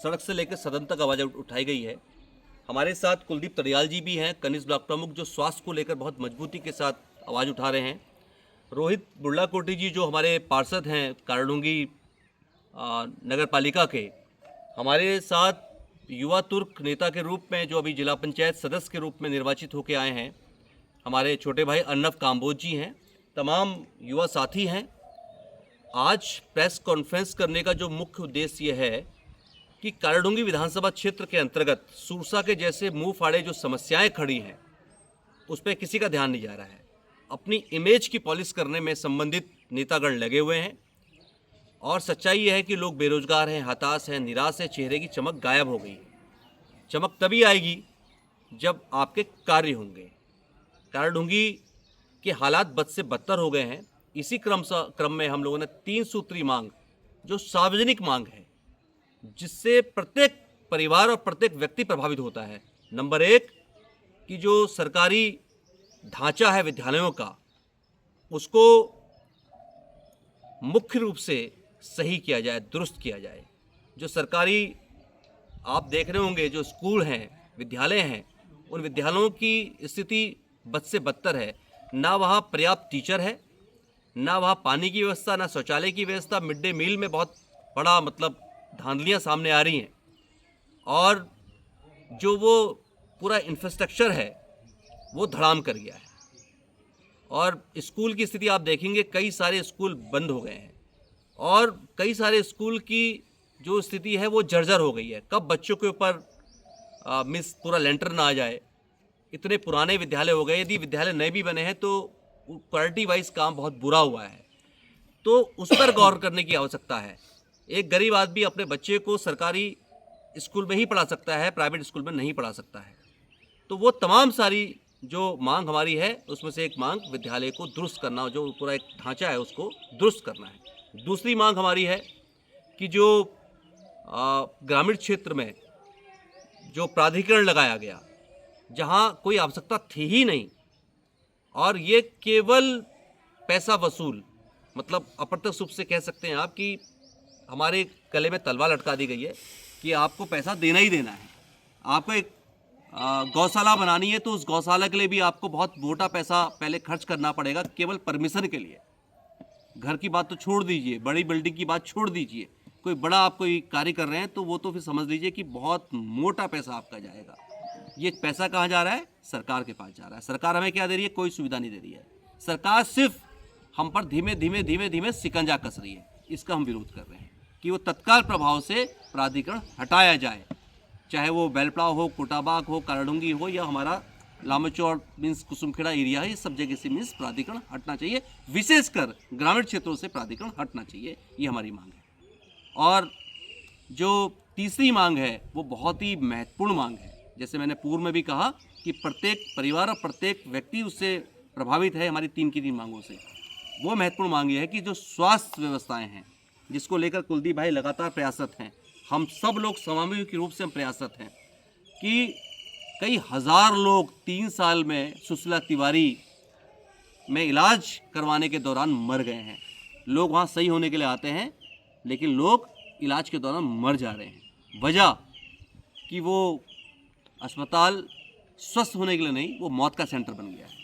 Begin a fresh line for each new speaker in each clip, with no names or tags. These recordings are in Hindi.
सड़क से लेकर सदन तक आवाज़ उठाई गई है। हमारे साथ कुलदीप तड़ियाल जी भी हैं, कनिष्ठ ब्लॉक प्रमुख, जो स्वास्थ्य को लेकर बहुत मजबूती के साथ आवाज़ उठा रहे हैं। रोहित बुर्लाकोटी जी जो हमारे पार्षद हैं कारडूंगी नगर पालिका के, हमारे साथ युवा तुर्क नेता के रूप में जो अभी जिला पंचायत सदस्य के रूप में निर्वाचित होकर आए हैं, हमारे छोटे भाई अर्नब काम्बोज जी हैं। तमाम युवा साथी हैं। आज प्रेस कॉन्फ्रेंस करने का जो मुख्य उद्देश्य ये है कि कारडूंगी विधानसभा क्षेत्र के अंतर्गत सूरसा के जैसे मुंह फाड़े जो समस्याएं खड़ी हैं उस पर किसी का ध्यान नहीं जा रहा है। अपनी इमेज की पॉलिश करने में संबंधित नेतागण लगे हुए हैं और सच्चाई यह है कि लोग बेरोजगार हैं, हताश हैं, निराश हैं, चेहरे की चमक गायब हो गई है। चमक तभी आएगी जब आपके कार्य होंगे। कारडूंगी के हालात बद से बदतर हो गए हैं। इसी क्रम में हम लोगों ने 3 सूत्री मांग, जो सार्वजनिक मांग है, जिससे प्रत्येक परिवार और प्रत्येक व्यक्ति प्रभावित होता है। नंबर 1 कि जो सरकारी ढांचा है विद्यालयों का, उसको मुख्य रूप से सही किया जाए, दुरुस्त किया जाए। जो सरकारी आप देख रहे होंगे जो स्कूल हैं, विद्यालय हैं, उन विद्यालयों की स्थिति बद से बदतर है। ना वहाँ पर्याप्त टीचर है, ना वहाँ पानी की व्यवस्था, ना शौचालय की व्यवस्था। मिड डे मील में बहुत बड़ा धांधलियाँ सामने आ रही हैं और जो वो पूरा इंफ्रास्ट्रक्चर है वो धड़ाम कर गया है। और स्कूल की स्थिति आप देखेंगे, कई सारे स्कूल बंद हो गए हैं और कई सारे स्कूल की जो स्थिति है वो जर्जर हो गई है। कब बच्चों के ऊपर पूरा लेंटर ना आ जाए। इतने पुराने विद्यालय हो गए, यदि विद्यालय नए भी बने हैं तो क्वालिटी वाइज काम बहुत बुरा हुआ है, तो उस पर गौर करने की आवश्यकता है। एक गरीब आदमी अपने बच्चे को सरकारी स्कूल में ही पढ़ा सकता है, प्राइवेट स्कूल में नहीं पढ़ा सकता है। तो वो तमाम सारी जो मांग हमारी है उसमें से एक मांग विद्यालय को दुरुस्त करना, जो पूरा एक ढांचा है उसको दुरुस्त करना है। दूसरी मांग हमारी है कि जो ग्रामीण क्षेत्र में जो प्राधिकरण लगाया गया, जहाँ कोई आवश्यकता थी ही नहीं और ये केवल पैसा वसूल, अप्रत्यक्ष रूप से कह सकते हैं आप कि हमारे गले में तलवार लटका दी गई है कि आपको पैसा देना ही देना है। आपको एक गौशाला बनानी है तो उस गौशाला के लिए भी आपको बहुत मोटा पैसा पहले खर्च करना पड़ेगा, केवल परमिशन के लिए। घर की बात तो छोड़ दीजिए, बड़ी बिल्डिंग की बात छोड़ दीजिए, कोई बड़ा आप कोई कार्य कर रहे हैं तो वो तो फिर समझ लीजिए कि बहुत मोटा पैसा आपका जाएगा। ये पैसा कहाँ जा रहा है? सरकार के पास जा रहा है। सरकार हमें क्या दे रही है? कोई सुविधा नहीं दे रही है। सरकार सिर्फ हम पर धीमे धीमे शिकंजा कस रही है। इसका हम विरोध कर रहे हैं कि वो तत्काल प्रभाव से प्राधिकरण हटाया जाए, चाहे वो बेलपड़ाव हो, कोटाबाग हो, कारडूंगी हो या हमारा लामचौड़ मीन्स कुसुमखेड़ा एरिया है। ये सब जगह से मीन्स प्राधिकरण हटना चाहिए, विशेषकर ग्रामीण क्षेत्रों से प्राधिकरण हटना चाहिए। ये हमारी मांग है। और जो तीसरी मांग है वो बहुत ही महत्वपूर्ण मांग है। जैसे मैंने पूर्व में भी कहा कि प्रत्येक परिवार और प्रत्येक व्यक्ति उससे प्रभावित है हमारी 3 की 3 मांगों से। वो महत्वपूर्ण मांग ये है कि जो स्वास्थ्य व्यवस्थाएं हैं, जिसको लेकर कुलदीप भाई लगातार प्रयासरत हैं, हम सब लोग सामूहिक रूप से हम प्रयासरत हैं कि कई हज़ार लोग 3 साल में सुशीला तिवारी में इलाज करवाने के दौरान मर गए हैं। लोग वहाँ सही होने के लिए आते हैं, लेकिन लोग इलाज के दौरान मर जा रहे हैं। वजह कि वो अस्पताल स्वस्थ होने के लिए नहीं, वो मौत का सेंटर बन गया है।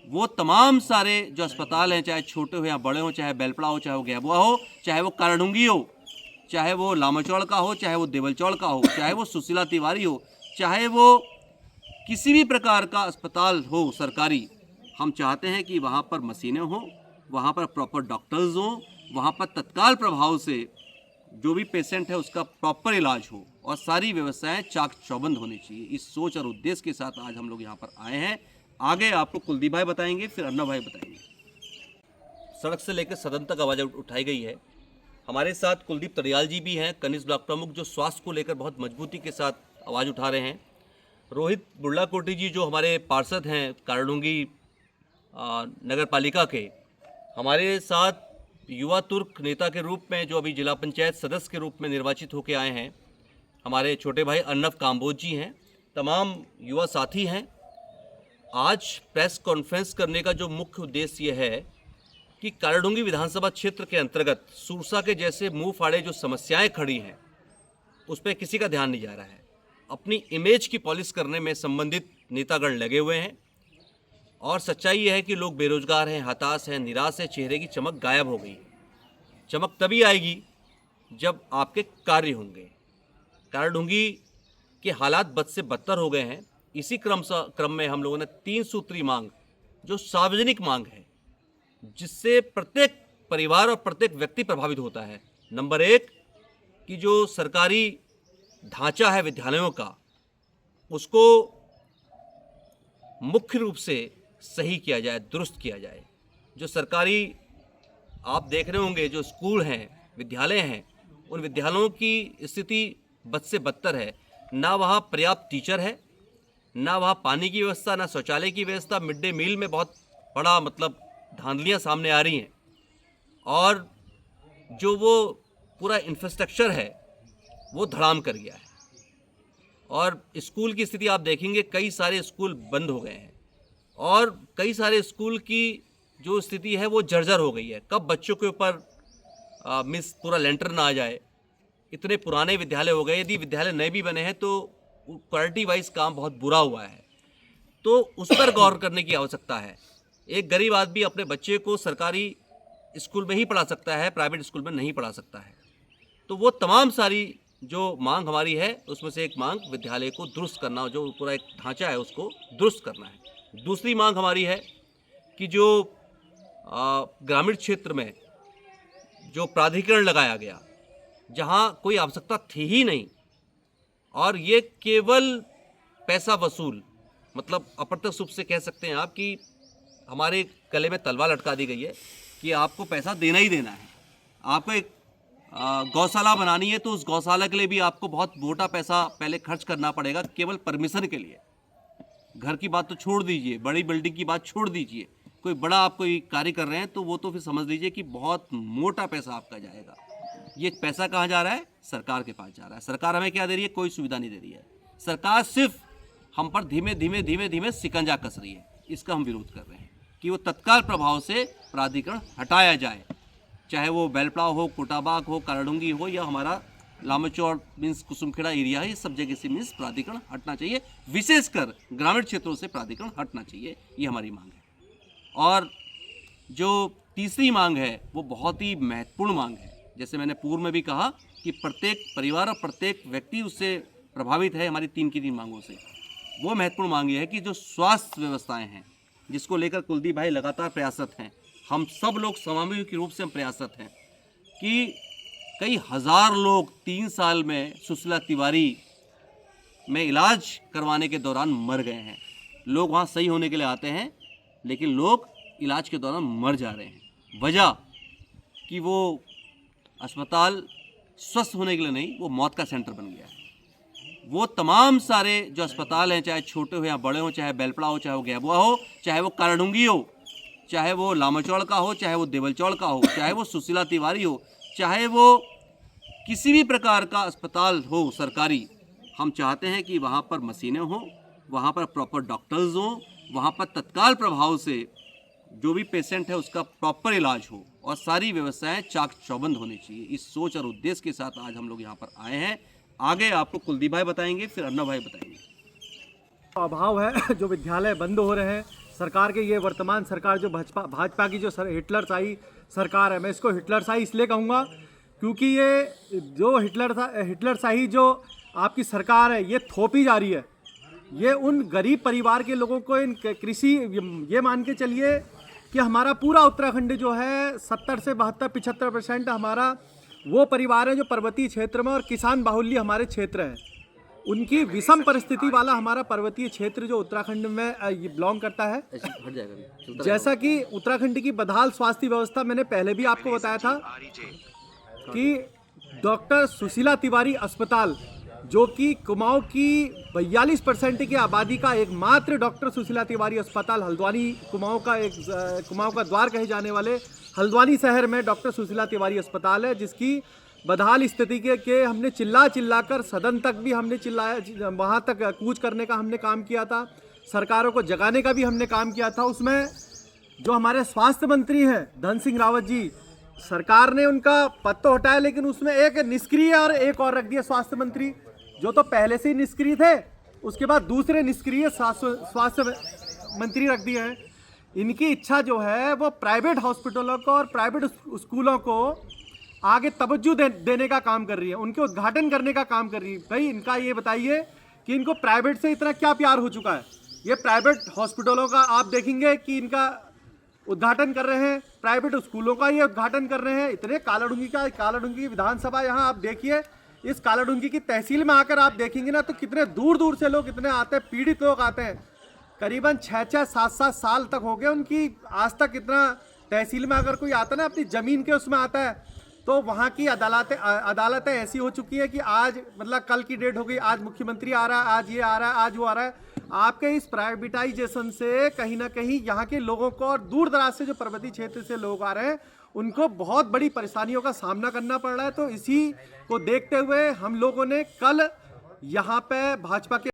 वो तमाम सारे जो अस्पताल हैं, चाहे छोटे हो या बड़े हो, चाहे बेलपड़ा हो, चाहे वो गैबुआ हो, चाहे वो कारडूंगी हो, चाहे वो लामाचौड़ का हो, चाहे वो देवलचौड़ का हो, चाहे वो सुशीला तिवारी हो, चाहे वो किसी भी प्रकार का अस्पताल हो सरकारी, हम चाहते हैं कि वहाँ पर मशीनें हों, वहाँ पर प्रॉपर डॉक्टर्स हों, वहाँ पर तत्काल प्रभाव से जो भी पेशेंट है उसका प्रॉपर इलाज हो और सारी व्यवस्थाएं चाक चौबंद होनी चाहिए। इस सोच और उद्देश्य के साथ आज हम लोग यहाँ पर आए हैं। आगे आपको कुलदीप भाई बताएंगे, फिर अर्नब भाई बताएंगे। सड़क से लेकर सदन तक आवाज़ उठाई गई है। हमारे साथ कुलदीप तड़ियाल जी भी हैं, कनिष्ठ ब्लॉक प्रमुख, जो स्वास्थ्य को लेकर बहुत मजबूती के साथ आवाज़ उठा रहे हैं। रोहित बुर्लाकोटी जी जो हमारे पार्षद हैं कारडूंगी नगर पालिका के, हमारे साथ युवा तुर्क नेता के रूप में जो अभी जिला पंचायत सदस्य के रूप में निर्वाचित होकर आए हैं, हमारे छोटे भाई अर्नब काम्बोज जी हैं। तमाम युवा साथी हैं। आज प्रेस कॉन्फ्रेंस करने का जो मुख्य उद्देश्य ये है कि कारडूंगी विधानसभा क्षेत्र के अंतर्गत सूरसा के जैसे मुंह फाड़े जो समस्याएं खड़ी हैं उस पर किसी का ध्यान नहीं जा रहा है। अपनी इमेज की पॉलिश करने में संबंधित नेतागण लगे हुए हैं और सच्चाई यह है कि लोग बेरोजगार हैं, हताश हैं, निराश हैं, चेहरे की चमक गायब हो गई। चमक तभी आएगी जब आपके कार्य होंगे। कारण होंगी कि हालात बद से बदतर हो गए हैं। इसी क्रम में हम लोगों ने 3 सूत्री मांग, जो सार्वजनिक मांग है, जिससे प्रत्येक परिवार और प्रत्येक व्यक्ति प्रभावित होता है। नंबर 1 कि जो सरकारी ढांचा है विद्यालयों का, उसको मुख्य रूप से सही किया जाए, दुरुस्त किया जाए। जो सरकारी आप देख रहे होंगे, जो स्कूल हैं, विद्यालय हैं, उन विद्यालयों की स्थिति बद से बदतर है। ना वहाँ पर्याप्त टीचर है, ना वहाँ पानी की व्यवस्था, ना शौचालय की व्यवस्था। मिड डे मील में बहुत बड़ा धांधलियाँ सामने आ रही हैं और जो वो पूरा इंफ्रास्ट्रक्चर है वो धड़ाम कर गया है। और स्कूल की स्थिति आप देखेंगे, कई सारे स्कूल बंद हो गए हैं और कई सारे स्कूल की जो स्थिति है वो जर्जर हो गई है। कब बच्चों के ऊपर पूरा लेंटर ना आ जाए। इतने पुराने विद्यालय हो गए, यदि विद्यालय नए भी बने हैं तो क्वालिटी वाइज काम बहुत बुरा हुआ है, तो उस पर गौर करने की आवश्यकता है। एक गरीब आदमी अपने बच्चे को सरकारी स्कूल में ही पढ़ा सकता है, प्राइवेट स्कूल में नहीं पढ़ा सकता है। तो वो तमाम सारी जो मांग हमारी है, उसमें से एक मांग विद्यालय को दुरुस्त करना, जो पूरा एक ढांचा है उसको दुरुस्त करना है। दूसरी मांग हमारी है कि जो ग्रामीण क्षेत्र में जो प्राधिकरण लगाया गया, जहां कोई आवश्यकता थी ही नहीं और ये केवल पैसा वसूल, अप्रत्यक्ष रूप से कह सकते हैं आप कि हमारे गले में तलवार लटका दी गई है कि आपको पैसा देना ही देना है। आपको एक गौशाला बनानी है तो उस गौशाला के लिए भी आपको बहुत मोटा पैसा पहले खर्च करना पड़ेगा, केवल परमिशन के लिए। घर की बात तो छोड़ दीजिए, बड़ी बिल्डिंग की बात छोड़ दीजिए, कोई बड़ा आप कोई कार्य कर रहे हैं तो वो तो फिर समझ लीजिए कि बहुत मोटा पैसा आपका जाएगा। ये पैसा कहाँ जा रहा है? सरकार के पास जा रहा है। सरकार हमें क्या दे रही है? कोई सुविधा नहीं दे रही है। सरकार सिर्फ हम पर धीमे धीमे शिकंजा कस रही है। इसका हम विरोध कर रहे हैं कि वो तत्काल प्रभाव से प्राधिकरण हटाया जाए, चाहे वो बेलपड़ाव हो, कोटाबाग हो, कारडुंगी हो या हमारा लामचौड़ मीन्स कुसुमखेड़ा एरिया है। ये सब जगह से मीन्स प्राधिकरण हटना चाहिए, विशेषकर ग्रामीण क्षेत्रों से प्राधिकरण हटना चाहिए। ये हमारी मांग है। और जो तीसरी मांग है वो बहुत ही महत्वपूर्ण मांग है। जैसे मैंने पूर्व में भी कहा कि प्रत्येक परिवार और प्रत्येक व्यक्ति उससे प्रभावित है हमारी 3 की 3 मांगों से। वो महत्वपूर्ण मांग ये है कि जो स्वास्थ्य व्यवस्थाएं हैं, जिसको लेकर कुलदीप भाई लगातार प्रयासरत हैं, हम सब लोग सामूहिक रूप से हम प्रयासरत हैं कि कई हज़ार लोग 3 साल में सुशीला तिवारी में इलाज करवाने के दौरान मर गए हैं। लोग वहाँ सही होने के लिए आते हैं, लेकिन लोग इलाज के दौरान मर जा रहे हैं। वजह कि वो अस्पताल स्वस्थ होने के लिए नहीं, वो मौत का सेंटर बन गया है। वो तमाम सारे जो अस्पताल हैं, चाहे छोटे हो या बड़े हो, चाहे बेलपड़ा हो, चाहे वो गैबुआ हो, चाहे वो कारडुंगी हो, चाहे वो लामाचौड़ का हो, चाहे वो देवलचौड़ का हो, चाहे वो सुशीला तिवारी हो, चाहे वो किसी भी प्रकार का अस्पताल हो सरकारी, हम चाहते हैं कि वहाँ पर मशीनें हों, वहाँ पर प्रॉपर डॉक्टर्स हों, वहाँ पर तत्काल प्रभाव से जो भी पेशेंट है उसका प्रॉपर इलाज हो और सारी व्यवस्थाएं चाक चौबंद होनी चाहिए। इस सोच और उद्देश्य के साथ आज हम लोग यहाँ पर आए हैं। आगे आपको कुलदीप भाई बताएंगे, फिर अर्नब भाई बताएंगे।
अभाव है, जो विद्यालय बंद हो रहे हैं, सरकार के ये वर्तमान सरकार जो भाजपा की जो हिटलरशाही सरकार है, मैं इसको हिटलरशाही इसलिए कहूँगा क्योंकि ये जो हिटलरशाही जो आपकी सरकार है ये थोपी जा रही है। ये उन गरीब परिवार के लोगों को इन कृषि, ये मान के चलिए कि हमारा पूरा उत्तराखंड जो है 70 से 72-75% हमारा वो परिवार है जो पर्वतीय क्षेत्र में और किसान बाहुल्य हमारे क्षेत्र हैं। उनकी विषम परिस्थिति वाला हमारा पर्वतीय क्षेत्र जो उत्तराखंड में ये बिलोंग करता है। जैसा कि उत्तराखंड की बदहाल स्वास्थ्य व्यवस्था, मैंने पहले भी आपको बताया था कि डॉक्टर सुशीला तिवारी अस्पताल, जो कि कुमाऊं की 42% की आबादी का एकमात्र डॉक्टर सुशीला तिवारी अस्पताल, हल्द्वानी कुमाऊं का द्वार कहे जाने वाले हल्द्वानी शहर में डॉक्टर सुशीला तिवारी अस्पताल है, जिसकी बदहाल स्थिति के हमने चिल्ला कर सदन तक भी हमने चिल्लाया, वहाँ तक कूच करने का हमने काम किया था, सरकारों को जगाने का भी हमने काम किया था। उसमें जो हमारे स्वास्थ्य मंत्री हैं धन सिंह रावत जी, सरकार ने उनका पद तो हटाया, लेकिन उसमें एक निष्क्रिय और एक और रख दिया स्वास्थ्य मंत्री, जो तो पहले से ही निष्क्रिय थे। उसके बाद दूसरे निष्क्रिय स्वास्थ्य मंत्री रख दिए हैं। इनकी इच्छा जो है वो प्राइवेट हॉस्पिटलों को और प्राइवेट स्कूलों को आगे तवज्जो देने का काम कर रही है, उनके उद्घाटन करने का काम कर रही है। भाई इनका ये बताइए कि इनको प्राइवेट से इतना क्या प्यार हो चुका है। ये प्राइवेट हॉस्पिटलों का आप देखेंगे कि इनका उद्घाटन कर रहे हैं, प्राइवेट स्कूलों का ये उद्घाटन कर रहे हैं। इतने कालाडूंगी विधानसभा, यहाँ आप देखिए, इस कालाडूंगी की तहसील में आकर आप देखेंगे ना तो कितने दूर दूर से लोग इतने आते हैं, पीड़ित लोग आते हैं। करीबन 6-6, 7-7 साल तक हो गए उनकी, आज तक इतना तहसील में अगर कोई आता ना अपनी ज़मीन के उसमें आता है, तो वहाँ की अदालतें ऐसी हो चुकी है कि आज मतलब कल की डेट हो गई, आज मुख्यमंत्री आ रहा है, आज ये आ रहा है, आज वो आ रहा है। आपके इस प्राइवेटाइजेशन से कहीं ना कहीं यहाँ के लोगों को और दूर दराज से जो पर्वतीय क्षेत्र से लोग आ रहे हैं उनको बहुत बड़ी परेशानियों का सामना करना पड़ रहा है। तो इसी को देखते हुए हम लोगों ने कल यहाँ पे भाजपा के